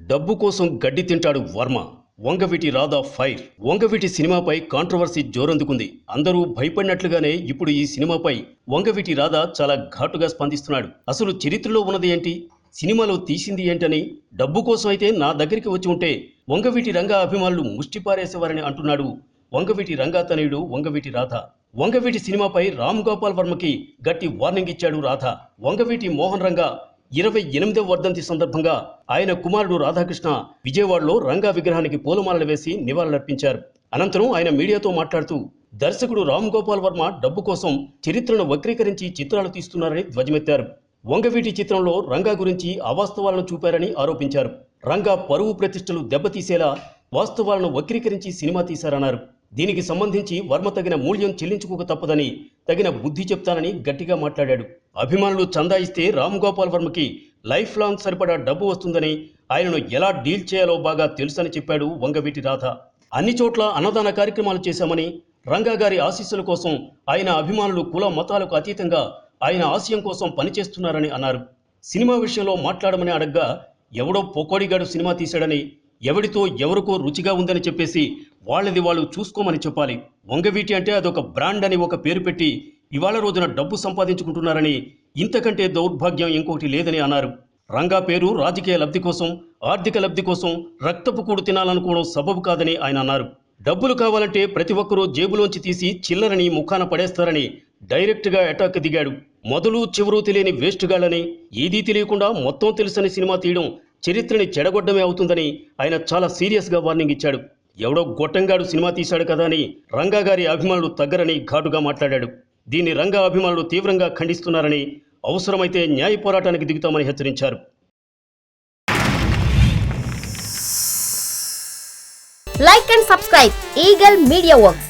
డబ్బు కోసం గడ్డి తింటాడు వర్మ. వంగవీటి రాధా ఫైర్. వంగవీటి సినిమాపై కాంట్రవర్సీ జోరందుకుంది. అందరూ భయపడినట్లుగానే ఇప్పుడు ఈ సినిమాపై వంగవీటి రాధా చాలా ఘాటుగా స్పందిస్తున్నాడు. అసలు చరిత్రలో ఉన్నది ఏంటి, సినిమాలో తీసింది ఏంటని, డబ్బు కోసం అయితే నా దగ్గరికి వచ్చి ఉంటే వంగవీటి రంగా అభిమానులు ముష్టిపారేసేవారని అంటున్నాడు వంగవీటి రంగా తనయుడు వంగవీటి రాధా. వంగవీటి సినిమాపై రామ్ గోపాల్ వర్మకి గట్టి వార్నింగ్ ఇచ్చాడు రాధా. వంగవీటి మోహన్ రంగా 28వ వర్ధంతి సందర్భంగా ఆయన కుమారుడు రాధాకృష్ణ విజయవాడలో రంగా విగ్రహానికి పూలమాలలు వేసి నివాళులర్పించారు. అనంతరం ఆయన మీడియాతో మాట్లాడుతూ దర్శకుడు రామ్ గోపాల్ వర్మ డబ్బు కోసం చరిత్రను వక్రీకరించి చిత్రాలు తీస్తున్నారని ధ్వజమెత్తారు. వంగవీటి చిత్రంలో రంగా గురించి అవాస్తవాలను చూపారని ఆరోపించారు. రంగా పరువు ప్రతిష్టలు దెబ్బతీసేలా వాస్తవాలను వక్రీకరించి సినిమా తీశారన్నారు. దీనికి సంబంధించి వర్మ తగిన మూల్యం చెల్లించుకోక తప్పదని, తగిన బుద్ధి చెప్తానని గట్టిగా మాట్లాడాడు. అభిమానులు చందా ఇస్తే రామ్ గోపాల్ వర్మకి లైఫ్ లాంగ్ సరిపడా డబ్బు వస్తుందని, ఆయనను ఎలా డీల్ చేయాలో బాగా తెలుసని చెప్పాడు వంగవీటి రాధా. అన్ని చోట్ల అన్నదాన కార్యక్రమాలు చేశామని, రంగా గారి ఆశీస్సుల కోసం ఆయన అభిమానులు కుల మతాలకు అతీతంగా ఆయన ఆశయం కోసం పనిచేస్తున్నారని అన్నారు. సినిమా విషయంలో మాట్లాడమని అడగ్గా ఎవడో పొకోడిగాడు సినిమా తీశాడని, ఎవడితో ఎవరికో రుచిగా ఉందని చెప్పేసి వాళ్ళది వాళ్ళు చూసుకోమని చెప్పాలి. వంగవీటి అంటే అదొక బ్రాండ్ అని ఒక పేరు పెట్టి ఇవాళ రోజున డబ్బు సంపాదించుకుంటున్నారని, ఇంతకంటే దౌర్భాగ్యం ఇంకొకటి లేదని అన్నారు. రంగా పేరు రాజకీయ లబ్ధి కోసం, ఆర్థిక లబ్ధి కోసం రక్తపు కూడు తినాలనుకోవడం సబబు కాదని ఆయన అన్నారు. డబ్బులు కావాలంటే ప్రతి ఒక్కరూ జేబులోంచి తీసి చిల్లరని ముఖాన పడేస్తారని డైరెక్ట్గా అటాక్ దిగాడు. మొదలు చివరు తెలియని వేస్ట్ గాళ్ళని, ఏదీ తెలియకుండా మొత్తం తెలుసని సినిమా తీయడం చరిత్రని చెడగొట్టడమే అవుతుందని ఆయన చాలా సీరియస్గా వార్నింగ్ ఇచ్చాడు. ఎవడో గొట్టంగాడు సినిమా తీశాడు కదా అని రంగా గారి అభిమానులు తగ్గరని ఘాటుగా మాట్లాడాడు. దీన్ని రంగా అభిమానులు తీవ్రంగా ఖండిస్తున్నారని, అవసరమైతే న్యాయ పోరాటానికి దిగుతామని హెచ్చరించారు. Like and subscribe Eagle Media Works.